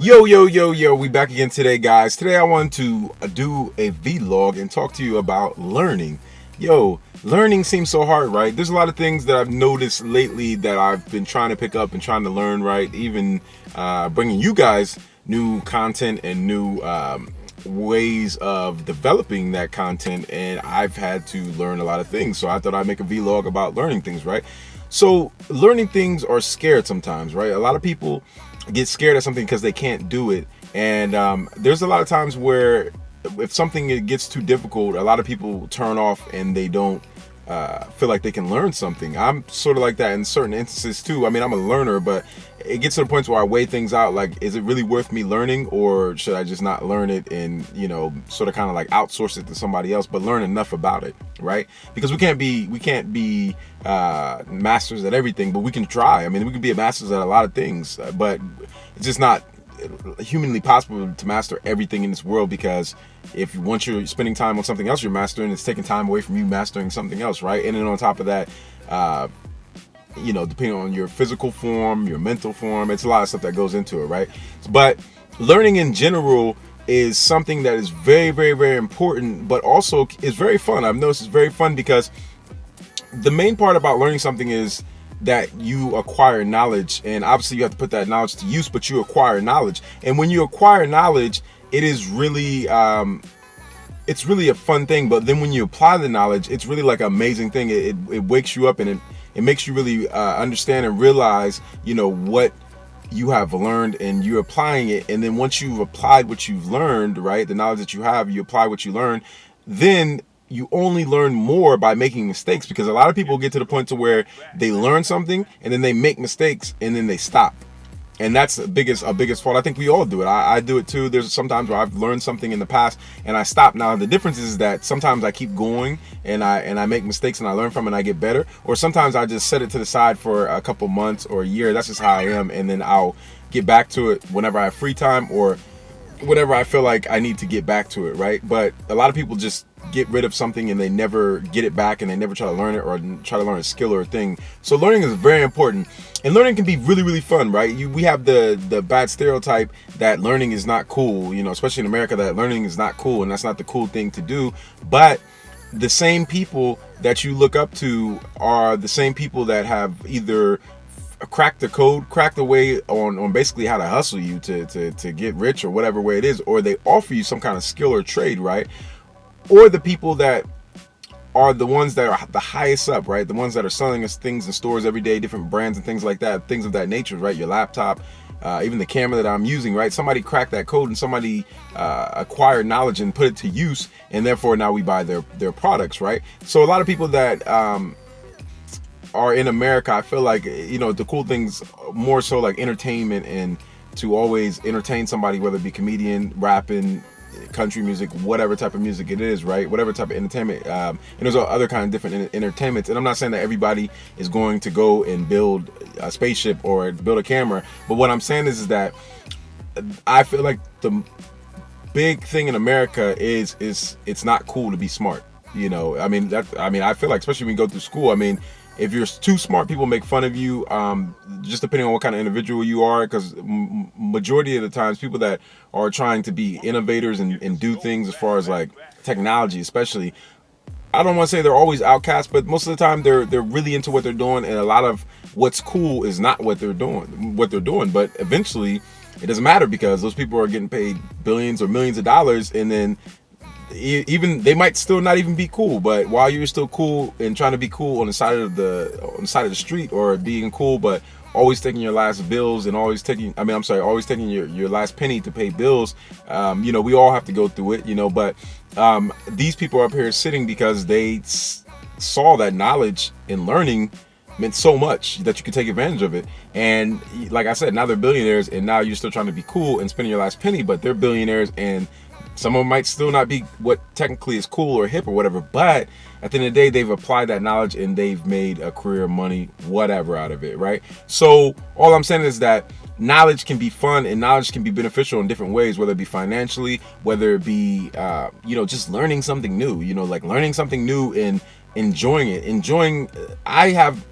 Yo, we back again today, guys. Today I want to do a vlog and talk to you about learning. Learning seems so hard, right? There's a lot of things that I've noticed lately that I've been trying to pick up and trying to learn, right? Even bringing you guys new content and new ways of developing that content, and I've had to learn a lot of things. So I thought I'd make a vlog about learning things, right? So learning things are scared sometimes, right? A lot of people get scared of something because they can't do it, and there's a lot of times where if something gets too difficult, a lot of people turn off and they don't feel like they can learn something. I'm sort of like that in certain instances too. I mean, I'm a learner, but it gets to the point where I weigh things out, like, is it really worth me learning, or should I just not learn it and, sort of kind of like outsource it to somebody else, but learn enough about it, right? Because we can't be masters at everything, but we can try. I mean, we can be masters at a lot of things, but it's just not humanly possible to master everything in this world, because if once you're spending time on something else you're mastering, it's taking time away from you mastering something else, right? And then on top of that, depending on your physical form, your mental form, it's a lot of stuff that goes into it, right? But learning in general is something that is very, very, very important, but also is very fun. I've noticed it's very fun because the main part about learning something is that you acquire knowledge, and obviously you have to put that knowledge to use, but you acquire knowledge. And when you acquire knowledge, it is really it's really a fun thing. But then when you apply the knowledge, it's really like an amazing thing. It wakes you up, and it makes you really understand and realize what you have learned, and you're applying it. And then once you've applied what you've learned, right, the knowledge that you have, you apply what you learn, then you only learn more by making mistakes. Because a lot of people get to the point to where they learn something and then they make mistakes and then they stop. And that's the biggest fault. I think we all do it. I do it too. There's sometimes where I've learned something in the past and I stop. Now the difference is that sometimes I keep going and I make mistakes and I learn from it and I get better. Or sometimes I just set it to the side for a couple months or a year. That's just how I am. And then I'll get back to it whenever I have free time or whenever I feel like I need to get back to it, right? But a lot of people just get rid of something and they never get it back, and they never try to learn it or try to learn a skill or a thing. So learning is very important, and learning can be really, really fun, right? We have the bad stereotype that learning is not cool, especially in America, that learning is not cool and that's not the cool thing to do. But the same people that you look up to are the same people that have either cracked the code, cracked the way on basically how to hustle you to get rich or whatever way it is, or they offer you some kind of skill or trade, right? Or the people that are the ones that are the highest up, right? The ones that are selling us things in stores every day, different brands and things like that, things of that nature, right? Your laptop, even the camera that I'm using, right? Somebody cracked that code and somebody acquired knowledge and put it to use, and therefore now we buy their products, right? So a lot of people that are in America, I feel like, the cool things more so like entertainment, and to always entertain somebody, whether it be comedian, rapping, country music, whatever type of music it is, right? Whatever type of entertainment, and there's other kind of different entertainments. And I'm not saying that everybody is going to go and build a spaceship or build a camera, but what I'm saying is that I feel like the big thing in America is it's not cool to be smart. I feel like, especially when you go through school, if you're too smart, people make fun of you, just depending on what kind of individual you are, because majority of the times people that are trying to be innovators and do things as far as like technology especially, I don't want to say they're always outcasts, but most of the time they're really into what they're doing, and a lot of what's cool is not what they're doing. But eventually it doesn't matter, because those people are getting paid billions or millions of dollars, and then even they might still not even be cool. But while you're still cool and trying to be cool on the side of the street, or being cool but always taking your last bills and always taking your last penny to pay bills, we all have to go through it, but these people are up here sitting because they saw that knowledge and learning meant so much that you could take advantage of it. And like I said, now they're billionaires, and now you're still trying to be cool and spending your last penny, but they're billionaires, and some of them might still not be what technically is cool or hip or whatever, but at the end of the day, they've applied that knowledge and they've made a career, money, whatever out of it, right? So all I'm saying is that knowledge can be fun and knowledge can be beneficial in different ways, whether it be financially, whether it be, just learning something new, like learning something new and enjoying it. I have,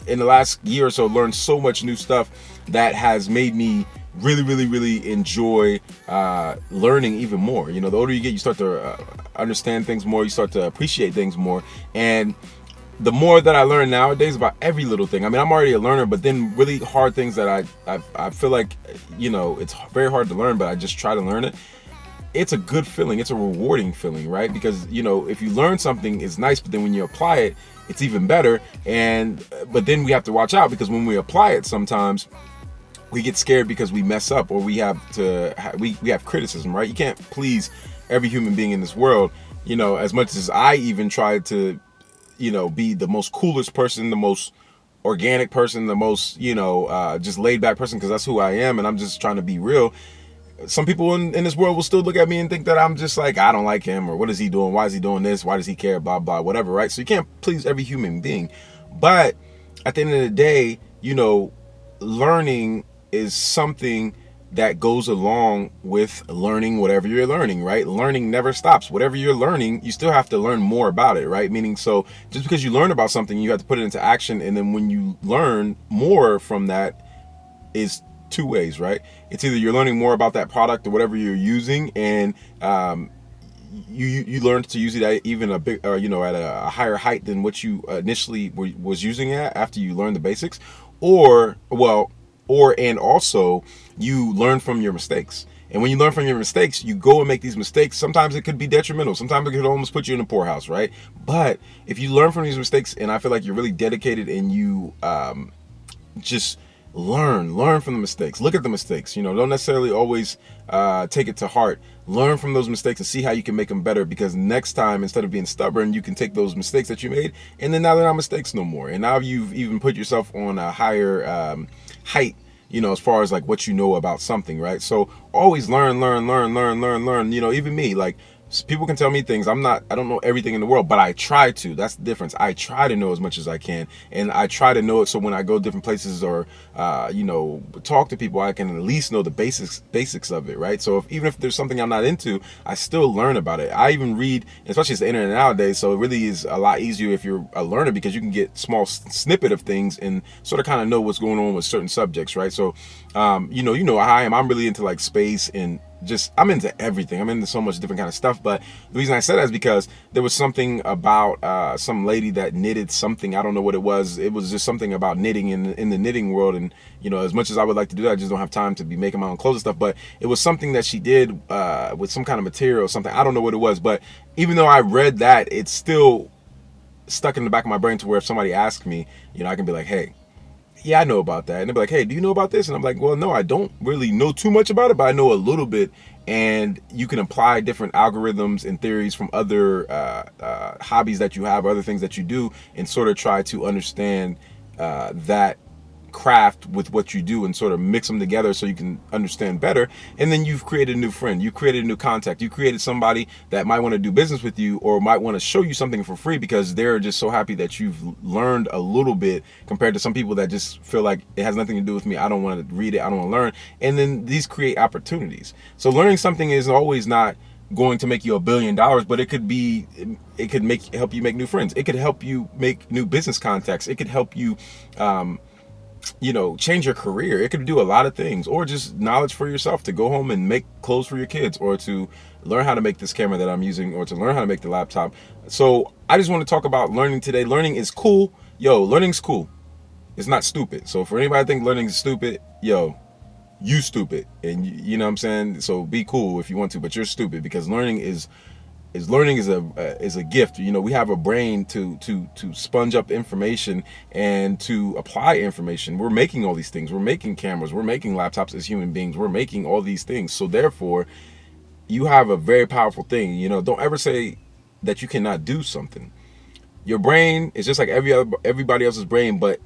in the last year or so, learned so much new stuff that has made me really, really, really enjoy learning even more. You know, the older you get, you start to understand things more. You start to appreciate things more. And the more that I learn nowadays about every little thing, I mean, I'm already a learner, but then really hard things that I feel like, you know, it's very hard to learn, but I just try to learn it. It's a good feeling. It's a rewarding feeling, right? Because, you know, if you learn something, it's nice, but then when you apply it, it's even better. And but then we have to watch out, because when we apply it, sometimes we get scared because we mess up, or we have to we have criticism, right? You can't please every human being in this world. You know, as much as I even try to, you know, be the most coolest person, the most organic person, the most, you know, just laid back person, because that's who I am, and I'm just trying to be real. Some people in this world will still look at me and think that I'm just like, I don't like him, or what is he doing? Why is he doing this? Why does he care? Blah, blah, whatever, right? So you can't please every human being. But at the end of the day, you know, learning is something that goes along with learning whatever you're learning, right? Learning never stops. Whatever you're learning, you still have to learn more about it, right? Meaning, so just because you learn about something, you have to put it into action. And then when you learn more from that, is two ways, right? It's either you're learning more about that product or whatever you're using, and you learn to use it at even a big, you know, at a higher height than what you initially was using it at after you learn the basics, or and also you learn from your mistakes. And when you learn from your mistakes, you go and make these mistakes. Sometimes it could be detrimental. Sometimes it could almost put you in a poorhouse, right? But if you learn from these mistakes, and I feel like you're really dedicated, and you just learn from the mistakes. Look at the mistakes. You know, don't necessarily always take it to heart. Learn from those mistakes and see how you can make them better, because next time, instead of being stubborn, you can take those mistakes that you made, and then now they're not mistakes no more. And now you've even put yourself on a higher height, you know, as far as like what you know about something, right? So always learn. You know, even me, like, people can tell me things. I don't know everything in the world, but I try to. That's the difference. I try to know as much as I can, and I try to know it so when I go different places, or you know, talk to people, I can at least know the basics of it, right? So even if there's something I'm not into, I still learn about it. I even read, especially it's the internet nowadays, so it really is a lot easier if you're a learner, because you can get small snippet of things and sort of kind of know what's going on with certain subjects, right? So you know how I am. I'm really into like space, and just, I'm into everything. I'm into so much different kind of stuff. But the reason I said that is because there was something about some lady that knitted something. I don't know what it was. It was just something about knitting in the knitting world. And, you know, as much as I would like to do that, I just don't have time to be making my own clothes and stuff. But it was something that she did with some kind of material or something. I don't know what it was. But even though I read that, it's still stuck in the back of my brain, to where if somebody asks me, you know, I can be like, hey, yeah, I know about that. And they'll be like, hey, do you know about this? And I'm like, well, no, I don't really know too much about it, but I know a little bit. And you can apply different algorithms and theories from other hobbies that you have, or other things that you do, and sort of try to understand that craft with what you do, and sort of mix them together so you can understand better. And then you've created a new friend, you created a new contact, you created somebody that might want to do business with you, or might want to show you something for free, because they're just so happy that you've learned a little bit, compared to some people that just feel like it has nothing to do with me, I don't want to read it, I don't want to learn. And then these create opportunities. So learning something is always not going to make you $1 billion, but it could help you make new friends, it could help you make new business contacts, it could help you you know, change your career. It could do a lot of things, or just knowledge for yourself, to go home and make clothes for your kids, or to learn how to make this camera that I'm using, or to learn how to make the laptop. So I just want to talk about learning today. Learning is cool. Yo, learning's cool. It's not stupid. So for anybody that think learning is stupid, yo, you stupid. And you know what I'm saying? So be cool if you want to, but you're stupid, because learning is a gift. You know, we have a brain to sponge up information and to apply information. We're making all these things. We're making cameras. We're making laptops as human beings. We're making all these things. So therefore, you have a very powerful thing. You know, don't ever say that you cannot do something. Your brain is just like everybody else's brain, but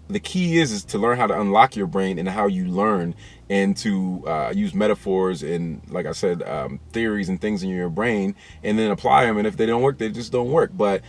the key is to learn how to unlock your brain, and how you learn, and to use metaphors and, like I said, theories and things in your brain, and then apply them. And if they don't work, they just don't work. But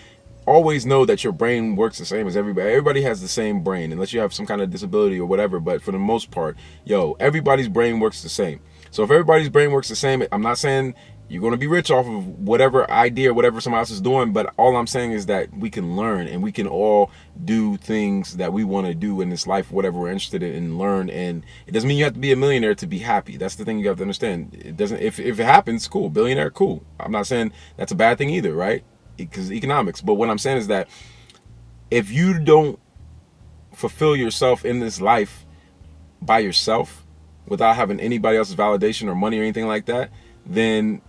always know that your brain works the same as everybody. Everybody has the same brain, unless you have some kind of disability or whatever. But for the most part, yo, everybody's brain works the same. So if everybody's brain works the same, I'm not saying You're going to be rich off of whatever idea, whatever someone else is doing. But all I'm saying is that we can learn, and we can all do things that we want to do in this life, whatever we're interested in, and learn. And it doesn't mean you have to be a millionaire to be happy. That's the thing you have to understand. It doesn't. If it happens, cool. Billionaire, cool. I'm not saying that's a bad thing either, right? Because economics. But what I'm saying is that if you don't fulfill yourself in this life by yourself, without having anybody else's validation or money or anything like that, then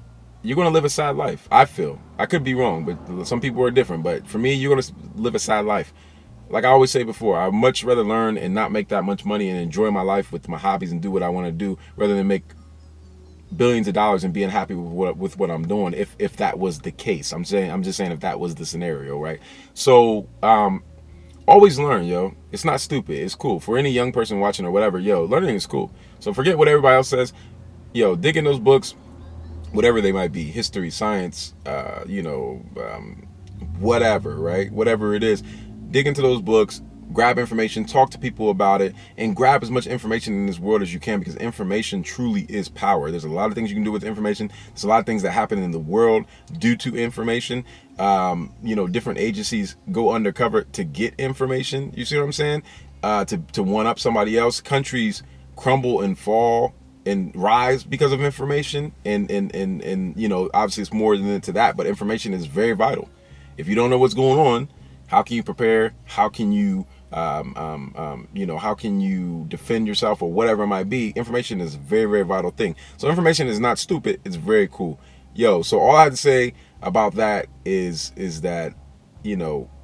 you're going to live a sad life. I feel. I could be wrong, but some people are different. But for me, you're going to live a sad life. Like I always say before, I'd much rather learn and not make that much money and enjoy my life with my hobbies and do what I want to do, rather than make billions of dollars and being happy with what I'm doing. If that was the case, I'm just saying if that was the scenario, right? So always learn, yo. It's not stupid. It's cool. For any young person watching or whatever, yo, learning is cool. So forget what everybody else says. Yo, dig in those books, whatever they might be, history, science, whatever, right? Whatever it is, dig into those books, grab information, talk to people about it, and grab as much information in this world as you can, because information truly is power. There's a lot of things you can do with information. There's a lot of things that happen in the world due to information. Different agencies go undercover to get information. You see what I'm saying? To one up somebody else. Countries crumble and fall and rise because of information, and obviously it's more than to that, but information is very vital. If you don't know what's going on, how can you prepare? How can you how can you defend yourself, or whatever it might be? Information is a very, very vital thing. So information is not stupid. It's very cool. Yo, so all I had to say about that is that,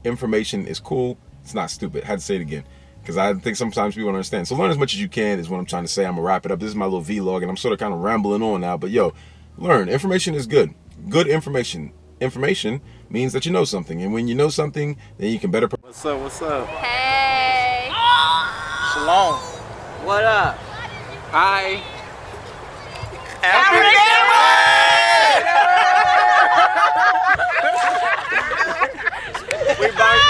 information is cool. It's not stupid. I had to say it again, because I think sometimes people don't understand. So learn as much as you can is what I'm trying to say. I'm going to wrap it up. This is my little vlog, and I'm sort of kind of rambling on now. But yo, learn. Information is good. Good information. Information means that you know something. And when you know something, then you can better... What's up? What's up? Hey. Shalom. What up? Hi. Happy